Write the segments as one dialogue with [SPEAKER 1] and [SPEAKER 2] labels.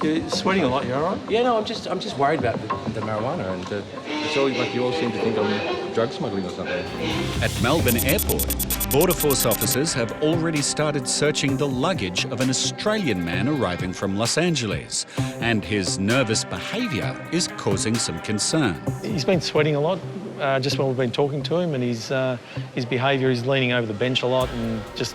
[SPEAKER 1] You're sweating a lot, you all right?
[SPEAKER 2] Yeah, no, I'm just worried about the marijuana, and it's all like you all seem to think I'm drug smuggling or something.
[SPEAKER 3] At Melbourne Airport, Border Force officers have already started searching the luggage of an Australian man arriving from Los Angeles, and his nervous behaviour is causing some concern.
[SPEAKER 1] He's been sweating a lot just when we've been talking to him, and his behaviour is leaning over the bench a lot and just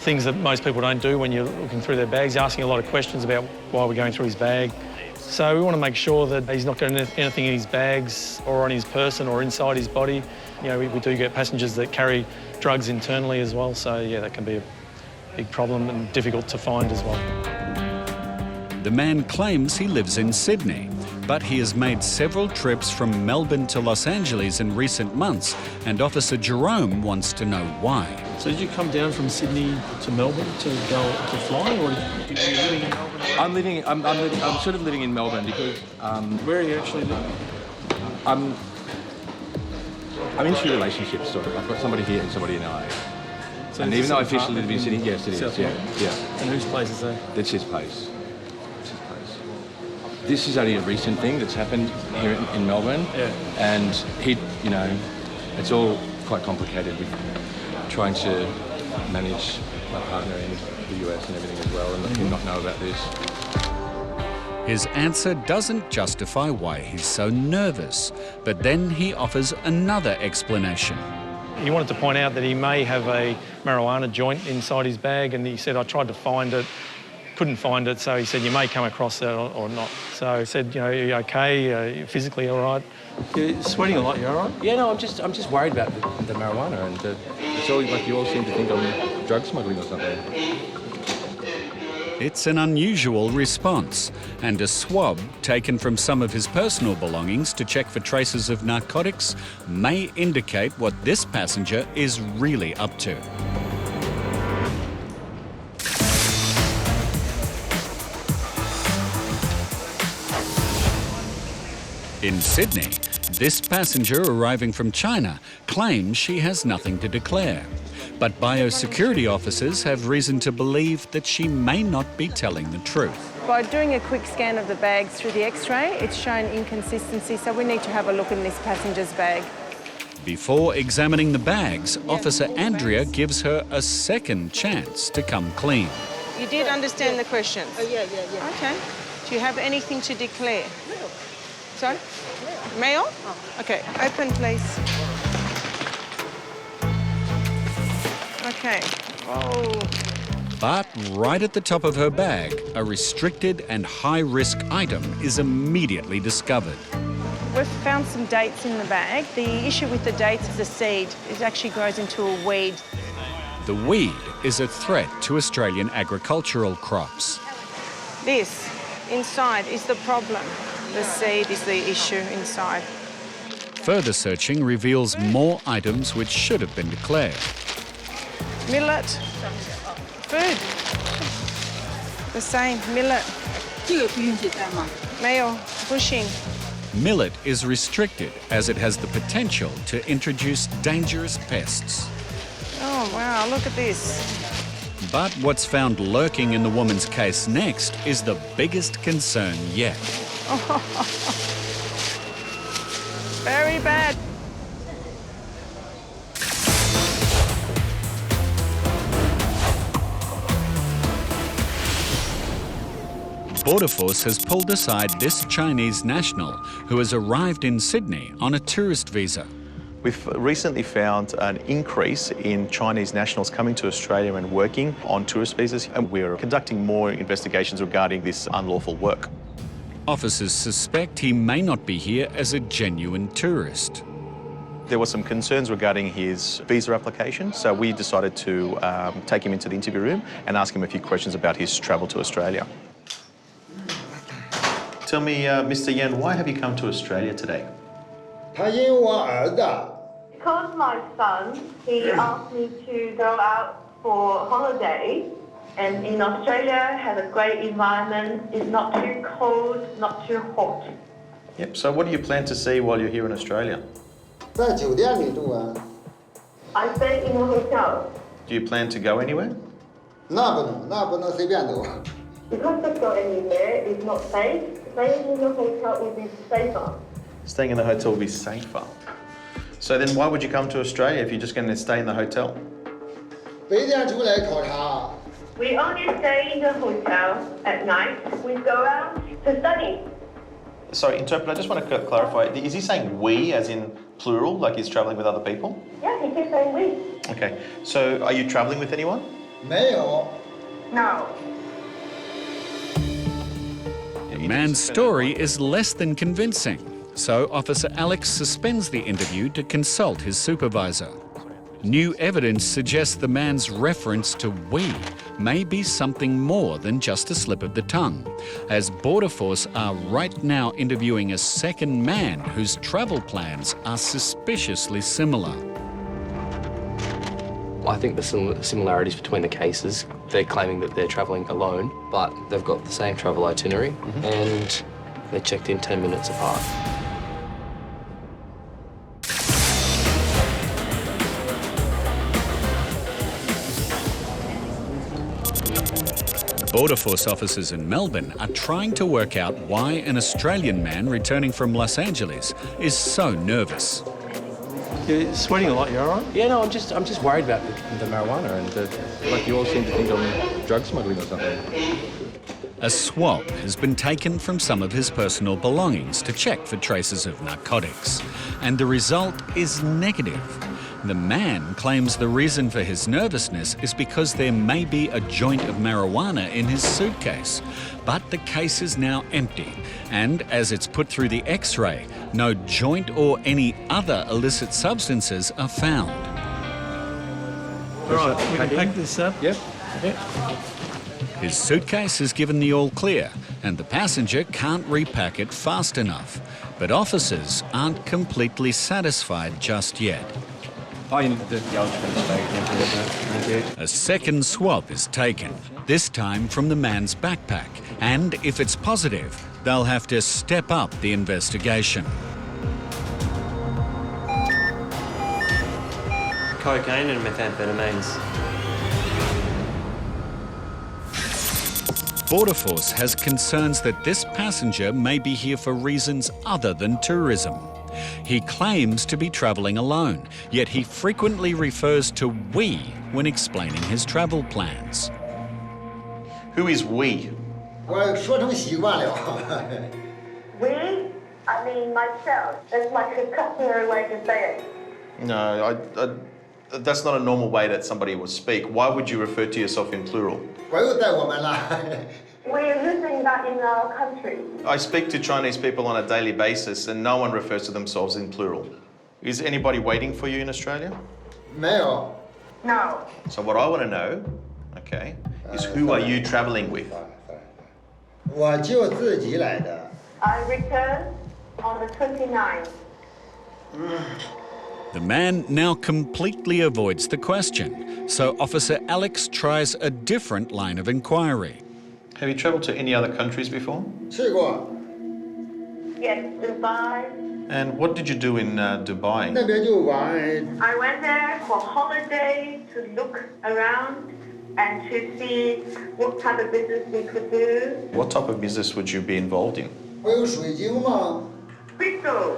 [SPEAKER 1] things that most people don't do when you're looking through their bags, asking a lot of questions about why we're going through his bag. So we want to make sure that he's not got anything in his bags or on his person or inside his body. You know, we do get passengers that carry drugs internally as well, so yeah, that can be a big problem and difficult to find as well.
[SPEAKER 3] The man claims he lives in Sydney, but he has made several trips from Melbourne to Los Angeles in recent months, and Officer Jerome wants to know why.
[SPEAKER 1] So did you come down from Sydney to Melbourne to go to fly, or are you living in Melbourne?
[SPEAKER 2] I'm sort of living in Melbourne because
[SPEAKER 1] Where are you actually living?
[SPEAKER 2] I'm into relationships, sort of. I've got somebody here and somebody in LA.
[SPEAKER 1] So
[SPEAKER 2] And
[SPEAKER 1] it's
[SPEAKER 2] even though I
[SPEAKER 1] just an
[SPEAKER 2] officially live in Sydney, yes, it is.
[SPEAKER 1] South
[SPEAKER 2] Yeah,
[SPEAKER 1] Melbourne?
[SPEAKER 2] yeah.
[SPEAKER 1] And whose place is that?
[SPEAKER 2] That's his place. That's his place. This is only a recent thing that's happened here in Melbourne.
[SPEAKER 1] Yeah.
[SPEAKER 2] And he, you know, it's all quite complicated with trying to manage my partner in the US and everything as well, and let him not know about this.
[SPEAKER 3] His answer doesn't justify why he's so nervous, but then he offers another explanation.
[SPEAKER 1] He wanted to point out that he may have a marijuana joint inside his bag, and he said, I tried to find it, couldn't find it, so he said, you may come across that or not. So I said, you know, are you okay? Are you physically all right? You're sweating a lot, you all right?
[SPEAKER 2] Yeah, no, I'm just worried about the marijuana, and it's all like you all seem to think I'm drug smuggling or something.
[SPEAKER 3] It's an unusual response, and a swab taken from some of his personal belongings to check for traces of narcotics may indicate what this passenger is really up to. In Sydney, this passenger arriving from China claims she has nothing to declare. But biosecurity officers have reason to believe that she may not be telling the truth.
[SPEAKER 4] By doing a quick scan of the bags through the X-ray, it's shown inconsistency, so we need to have a look in this passenger's bag.
[SPEAKER 3] Before examining the bags, Officer Andrea gives her a second chance to come clean.
[SPEAKER 4] You did understand the questions?
[SPEAKER 5] Yeah.
[SPEAKER 4] Okay. Do you have anything to declare? Sorry? Mail? Okay, open please. Okay. Oh.
[SPEAKER 3] But right at the top of her bag, a restricted and high-risk item is immediately discovered.
[SPEAKER 4] We've found some dates in the bag. The issue with the dates is the seed. It actually grows into a weed.
[SPEAKER 3] The weed is a threat to Australian agricultural crops.
[SPEAKER 4] This inside is the problem. The seed is the issue inside.
[SPEAKER 3] Further searching reveals more items which should have been declared.
[SPEAKER 4] Millet. Food. The same, millet.
[SPEAKER 5] 这个不允许带吗？
[SPEAKER 4] 没有, bushing.
[SPEAKER 3] Millet is restricted as it has the potential to introduce dangerous pests.
[SPEAKER 4] Oh, wow, look at this.
[SPEAKER 3] But what's found lurking in the woman's case next is the biggest concern yet.
[SPEAKER 4] Very bad.
[SPEAKER 3] Border Force has pulled aside this Chinese national who has arrived in Sydney on a tourist visa.
[SPEAKER 6] We've recently found an increase in Chinese nationals coming to Australia and working on tourist visas, and we're conducting more investigations regarding this unlawful work.
[SPEAKER 3] Officers suspect he may not be here as a genuine tourist.
[SPEAKER 6] There were some concerns regarding his visa application, so we decided to take him into the interview room and ask him a few questions about his travel to Australia. Tell me, Mr. Yan, why have you come to Australia today?
[SPEAKER 7] 他因我儿子
[SPEAKER 8] Because my son, he asked me to go out for holiday, and in Australia has a great environment. It's not too cold, not too hot.
[SPEAKER 6] Yep, so what do you plan to see while you're here in Australia?
[SPEAKER 7] 在酒店里住啊，
[SPEAKER 8] I stay in a hotel.
[SPEAKER 6] Do you plan to go anywhere?
[SPEAKER 7] 那不能随便走。
[SPEAKER 8] You can't just go anywhere. It's not safe. Staying in the hotel will be safer.
[SPEAKER 6] Staying in the hotel will be safer. So then why would you come to Australia if you're just going to stay in the hotel?
[SPEAKER 7] 白天出来考察，
[SPEAKER 8] We only stay in the hotel at night. We go out to study.
[SPEAKER 6] Sorry, interpreter, I just want to clarify. Is he saying we as in plural, like he's travelling with other people?
[SPEAKER 8] Yeah, he keeps saying we.
[SPEAKER 6] Okay, so are you travelling with anyone?
[SPEAKER 7] 没有。
[SPEAKER 8] No.
[SPEAKER 3] The man's story is less than convincing, so Officer Alex suspends the interview to consult his supervisor. New evidence suggests the man's reference to we may be something more than just a slip of the tongue, as Border Force are right now interviewing a second man whose travel plans are suspiciously similar.
[SPEAKER 9] I think the similarities between the cases, they're claiming that they're travelling alone, but they've got the same travel itinerary and they checked in 10 minutes apart.
[SPEAKER 3] Border Force officers in Melbourne are trying to work out why an Australian man returning from Los Angeles is so nervous.
[SPEAKER 1] You're sweating a lot, you all right?
[SPEAKER 2] Yeah, no, I'm just worried about the marijuana and like you all seem to think I'm drug smuggling or something.
[SPEAKER 3] A swab has been taken from some of his personal belongings to check for traces of narcotics, and the result is negative. The man claims the reason for his nervousness is because there may be a joint of marijuana in his suitcase. But the case is now empty, and as it's put through the X-ray, no joint or any other illicit substances are found.
[SPEAKER 1] All right, we can pack this up.
[SPEAKER 2] Yep.
[SPEAKER 3] His suitcase is given the all clear, and the passenger can't repack it fast enough. But officers aren't completely satisfied just yet.
[SPEAKER 2] Oh, you need the eligibility thank you.
[SPEAKER 3] A second swab is taken, this time from the man's backpack, and if it's positive, they'll have to step up the investigation.
[SPEAKER 10] Cocaine and methamphetamines.
[SPEAKER 3] Border Force has concerns that this passenger may be here for reasons other than tourism. He claims to be travelling alone, yet he frequently refers to we when explaining his travel plans.
[SPEAKER 6] Who is we?
[SPEAKER 7] 我说成习惯了。
[SPEAKER 8] We? I mean myself. That's like a customary way to say it.
[SPEAKER 6] No, that's not a normal way that somebody would speak. Why would you refer to yourself in plural?
[SPEAKER 7] 我又带我们了。
[SPEAKER 8] We're using that in our country.
[SPEAKER 6] I speak to Chinese people on a daily basis and no one refers to themselves in plural. Is anybody waiting for you in Australia?
[SPEAKER 7] 没有。
[SPEAKER 8] No.
[SPEAKER 6] So what I want to know, okay, is who are you travelling with?
[SPEAKER 7] 我就自己来的。
[SPEAKER 8] I returned on the 29th.
[SPEAKER 3] The man now completely avoids the question, so Officer Alex tries a different line of inquiry.
[SPEAKER 6] Have you travelled to any other countries before?
[SPEAKER 7] 去过，
[SPEAKER 8] Yes, Dubai.
[SPEAKER 6] And what did you do in Dubai?
[SPEAKER 7] 那边就玩。
[SPEAKER 8] I went there for holiday to look around and to see what type of business we could do.
[SPEAKER 6] What type of business would you be involved in?
[SPEAKER 7] 不有水晶吗？
[SPEAKER 8] Crystal.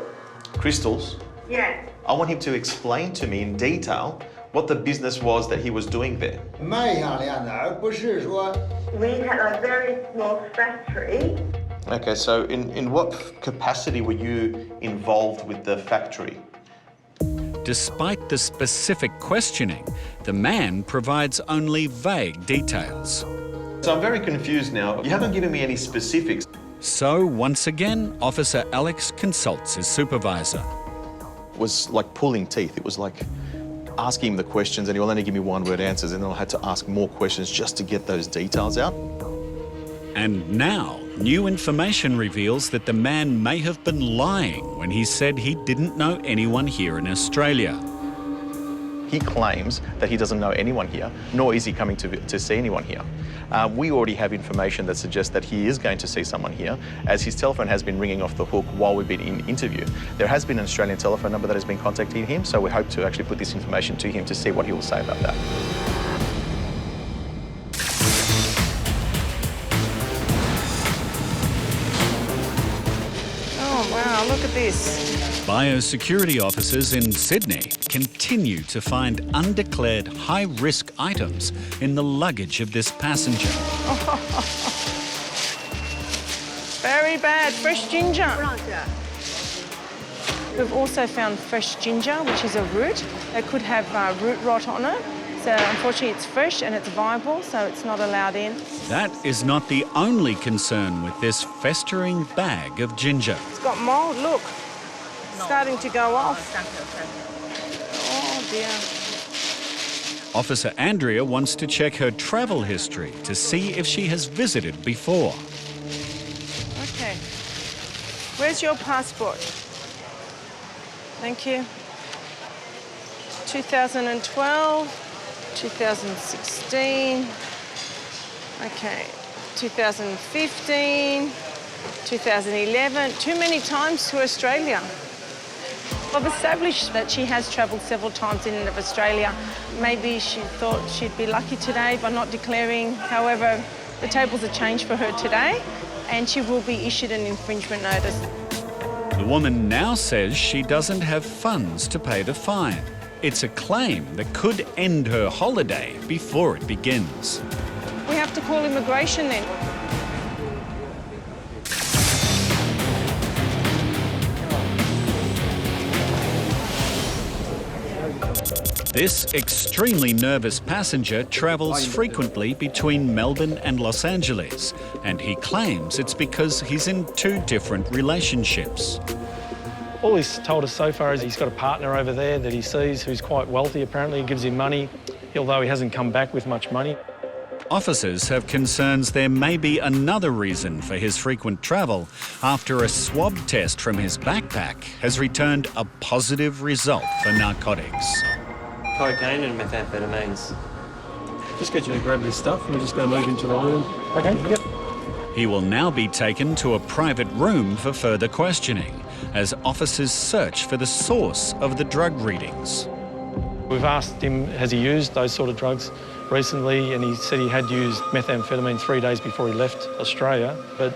[SPEAKER 6] Crystals?
[SPEAKER 8] Yes.
[SPEAKER 6] I want him to explain to me in detail what the business was that he was doing there.
[SPEAKER 7] 卖项链的，而不是说
[SPEAKER 8] We had a very small factory.
[SPEAKER 6] Okay, so in what capacity were you involved with the factory?
[SPEAKER 3] Despite the specific questioning, the man provides only vague details.
[SPEAKER 6] So I'm very confused now. You haven't given me any specifics.
[SPEAKER 3] So once again, Officer Alex consults his supervisor.
[SPEAKER 6] It was like pulling teeth. It was like asking him the questions and he will only give me one-word answers, and then I had to ask more questions just to get those details out.
[SPEAKER 3] And now, new information reveals that the man may have been lying when he said he didn't know anyone here in Australia.
[SPEAKER 6] He claims that he doesn't know anyone here, nor is he coming to see anyone here. We already have information that suggests that he is going to see someone here, as his telephone has been ringing off the hook while we've been in interview. There has been an Australian telephone number that has been contacting him, so we hope to actually put this information to him to see what he will say about that.
[SPEAKER 4] Wow, look at this.
[SPEAKER 3] Biosecurity officers in Sydney continue to find undeclared high-risk items in the luggage of this passenger.
[SPEAKER 4] Very bad. Fresh ginger. We've also found fresh ginger, which is a root. It could have root rot on it. So unfortunately it's fresh and it's viable, so it's not allowed in.
[SPEAKER 3] That is not the only concern with this festering bag of ginger.
[SPEAKER 4] It's got mould, look. Starting to go off. Oh dear.
[SPEAKER 3] Officer Andrea wants to check her travel history to see if she has visited before.
[SPEAKER 4] Okay. Where's your passport? Thank you. 2012, 2016, okay, 2015, 2011, too many times to Australia. I've established that she has travelled several times in and of Australia. Maybe she thought she'd be lucky today by not declaring. However, the tables have changed for her today and she will be issued an infringement notice.
[SPEAKER 3] The woman now says she doesn't have funds to pay the fine. It's a claim that could end her holiday before it begins.
[SPEAKER 4] We have to call immigration then.
[SPEAKER 3] This extremely nervous passenger travels frequently between Melbourne and Los Angeles, and he claims it's because he's in two different relationships.
[SPEAKER 1] All he's told us so far is he's got a partner over there that he sees who's quite wealthy, apparently. He gives him money, although he hasn't come back with much money.
[SPEAKER 3] Officers have concerns there may be another reason for his frequent travel after a swab test from his backpack has returned a positive result for narcotics.
[SPEAKER 10] Cocaine and methamphetamines.
[SPEAKER 1] Just get you to grab this stuff and we're just going to move into the room. Okay, yep.
[SPEAKER 3] He will now be taken to a private room for further questioning as officers search for the source of the drug readings.
[SPEAKER 1] We've asked him, has he used those sort of drugs recently, and he said he had used methamphetamine 3 days before he left Australia, but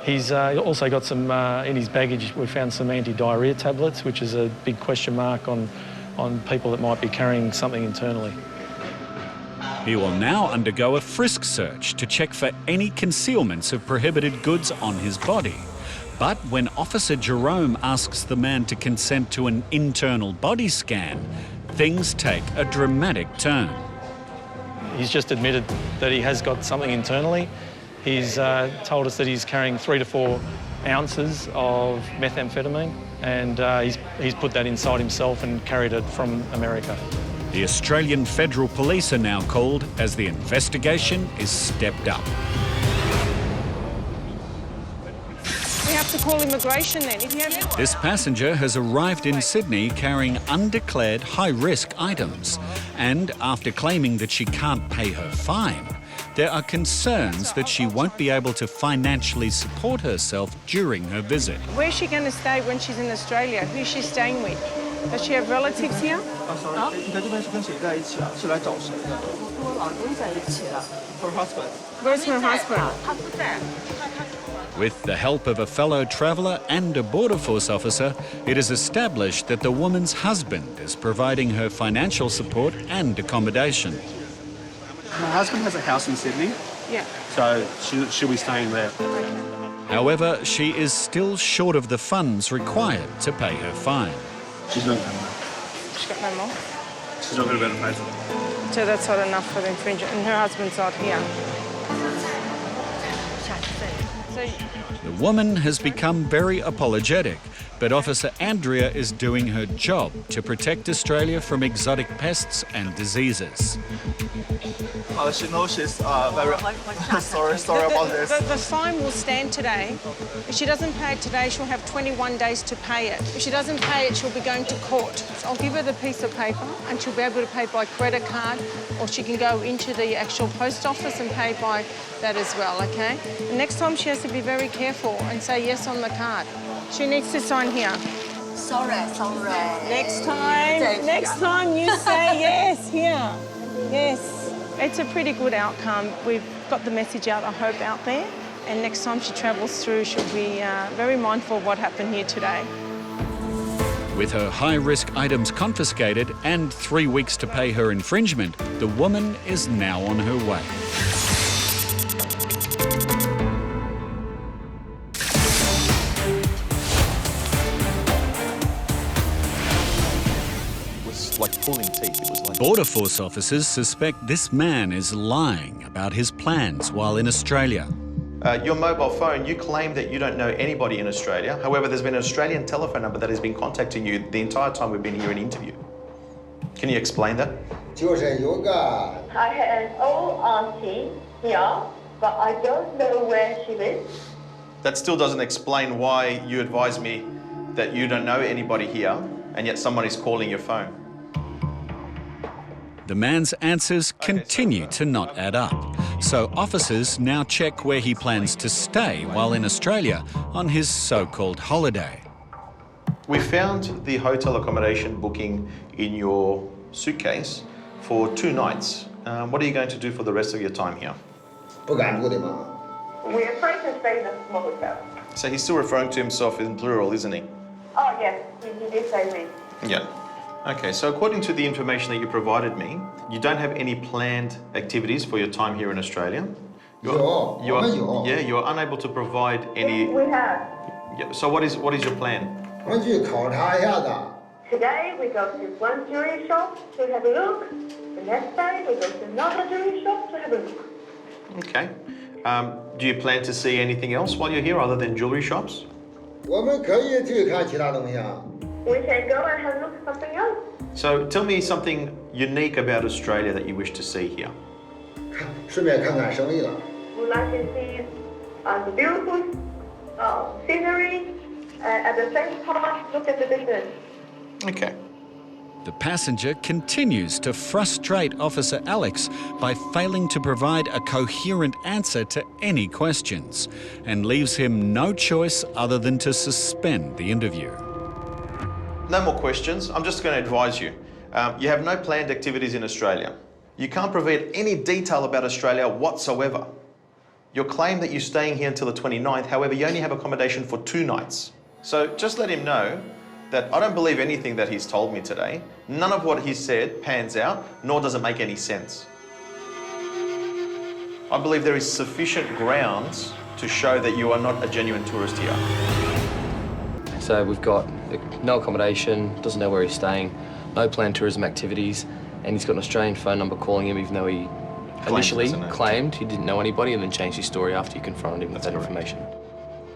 [SPEAKER 1] he's also got some, in his baggage, we found some anti-diarrhea tablets, which is a big question mark on people that might be carrying something internally.
[SPEAKER 3] He will now undergo a frisk search to check for any concealments of prohibited goods on his body. But when Officer Jerome asks the man to consent to an internal body scan, things take a dramatic turn.
[SPEAKER 1] He's just admitted that he has got something internally. He's told us that he's carrying 3 to 4 ounces of methamphetamine, and he's put that inside himself and carried it from America.
[SPEAKER 3] The Australian Federal Police are now called as the investigation is stepped up.
[SPEAKER 4] We have to call immigration then. If you have...
[SPEAKER 3] This passenger has arrived in Sydney carrying undeclared high-risk items, and after claiming that she can't pay her fine, there are concerns that she won't be able to financially support herself during her visit.
[SPEAKER 4] Where's she going to stay when she's in Australia? Who's she staying with? Does she have relatives here?
[SPEAKER 5] Her husband.
[SPEAKER 4] Where's her husband?
[SPEAKER 3] With the help of a fellow traveller and a Border Force officer, it is established that the woman's husband is providing her financial support and accommodation.
[SPEAKER 11] My husband has a house in Sydney.
[SPEAKER 4] Yeah.
[SPEAKER 11] So she'll be staying there.
[SPEAKER 3] However, she is still short of the funds required to pay her fine.
[SPEAKER 11] She's not coming.
[SPEAKER 4] She's got no more.
[SPEAKER 11] She's not going to be able to pay for it.
[SPEAKER 4] So that's not enough for the infringement. And her husband's not here. So
[SPEAKER 3] The woman has become very apologetic, but Officer Andrea is doing her job to protect Australia from exotic pests and diseases.
[SPEAKER 11] She knows she's very sorry about this.
[SPEAKER 4] The fine will stand today. If she doesn't pay it today, she'll have 21 days to pay it. If she doesn't pay it, she'll be going to court. So I'll give her the piece of paper and she'll be able to pay by credit card, or she can go into the actual post office and pay by that as well, okay? And next time she has to be very careful and say yes on the card. She needs to sign here.
[SPEAKER 5] Sorry.
[SPEAKER 4] Next time you say yes here. Yes. It's a pretty good outcome. We've got the message out, I hope, out there. And next time she travels through, she'll be very mindful of what happened here today.
[SPEAKER 3] With her high-risk items confiscated and 3 weeks to pay her infringement, the woman is now on her way.
[SPEAKER 6] It was like pulling teeth. It was like...
[SPEAKER 3] Border Force officers suspect this man is lying about his plans while in Australia.
[SPEAKER 6] Your mobile phone, you claim that you don't know anybody in Australia. However, there's been an Australian telephone number that has been contacting you the entire time we've been here in interview. Can you explain that?
[SPEAKER 7] 就是有个
[SPEAKER 8] I had an old auntie here, but I don't know where she lives.
[SPEAKER 6] That still doesn't explain why you advise me that you don't know anybody here, and yet someone is calling your phone.
[SPEAKER 3] The man's answers continue to not add up. So officers now check where he plans to stay while in Australia on his so-called holiday.
[SPEAKER 6] We found the hotel accommodation booking in your suitcase for 2 nights. What are you going to do for the rest of your time here?
[SPEAKER 7] 不敢住的嘛。
[SPEAKER 8] We're afraid to stay in a small hotel.
[SPEAKER 6] So he's still referring to himself in plural, isn't he?
[SPEAKER 8] Oh, yes, he did say we.
[SPEAKER 6] Yeah. Okay, so according to the information that you provided me, you don't have any planned activities for your time here in Australia. You're unable to provide any...
[SPEAKER 8] We have.
[SPEAKER 6] Yeah, so what is your plan?
[SPEAKER 7] 我们去考察一下子。
[SPEAKER 8] Today we go to one jewelry shop to have a look. The next day we go to another jewelry shop to have a look.
[SPEAKER 6] Okay. Do you plan to see anything else while you're here other than jewelry shops?
[SPEAKER 7] 我们可以去看其他东西啊。
[SPEAKER 8] We can go and have a look at something else.
[SPEAKER 6] So tell me something unique about Australia that you wish to see here.
[SPEAKER 7] 顺便看看生意了。
[SPEAKER 8] We'd like to see the beautiful scenery and at the same time look at the business.
[SPEAKER 6] Okay.
[SPEAKER 3] The passenger continues to frustrate Officer Alex by failing to provide a coherent answer to any questions and leaves him no choice other than to suspend the interview.
[SPEAKER 6] No more questions. I'm just going to advise you. You have no planned activities in Australia. You can't provide any detail about Australia whatsoever. Your claim that you're staying here until the 29th, however, you only have accommodation for 2 nights. So just let him know that I don't believe anything that he's told me today. None of what he said pans out, nor does it make any sense. I believe there is sufficient grounds to show that you are not a genuine tourist here.
[SPEAKER 9] So we've got no accommodation, doesn't know where he's staying, no planned tourism activities, and he's got an Australian phone number calling him even though he initially claimed he didn't know anybody and then changed his story after you confronted him with that information.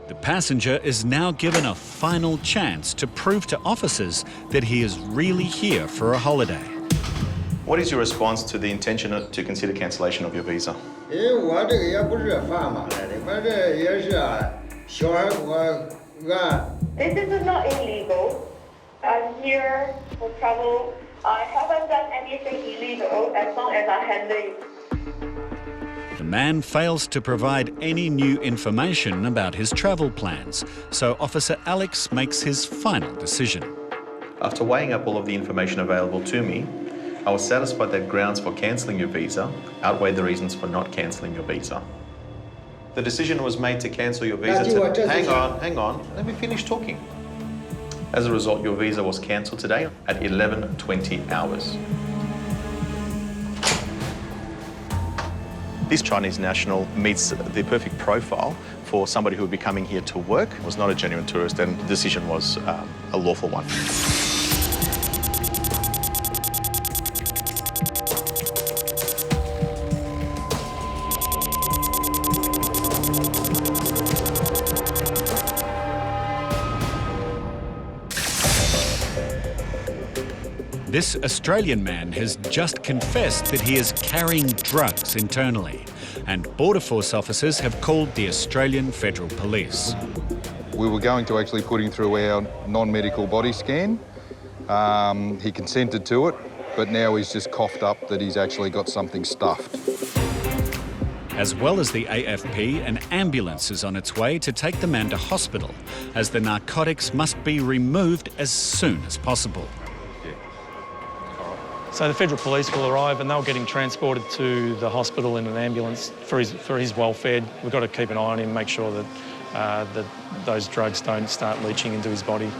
[SPEAKER 3] The passenger is now given a final chance to prove to officers that he is really here for a holiday.
[SPEAKER 6] What is your response to the intention to consider cancellation of your visa?
[SPEAKER 7] 因为我这个也不是犯法来的，我这也是小孩国案。
[SPEAKER 8] This is not illegal. I'm here for travel. I haven't done anything illegal as long as I had leave.
[SPEAKER 3] The man fails to provide any new information about his travel plans, so Officer Alex makes his final decision.
[SPEAKER 6] After weighing up all of the information available to me, I was satisfied that grounds for cancelling your visa outweighed the reasons for not cancelling your visa. The decision was made to cancel your visa Hang on, let me finish talking. As a result, your visa was cancelled today at 11:20 hours. This Chinese national meets the perfect profile for somebody who would be coming here to work, was not a genuine tourist, and the decision was a lawful one.
[SPEAKER 3] This Australian man has just confessed that he is carrying drugs internally, and Border Force officers have called the Australian Federal Police.
[SPEAKER 12] We were going to actually put him through our non-medical body scan. He consented to it, but now he's just coughed up that he's actually got something stuffed.
[SPEAKER 3] As well as the AFP, an ambulance is on its way to take the man to hospital, as the narcotics must be removed as soon as possible.
[SPEAKER 1] So the federal police will arrive and they'll get him transported to the hospital in an ambulance for his welfare. We've got to keep an eye on him, make sure that those drugs don't start leaching into his body.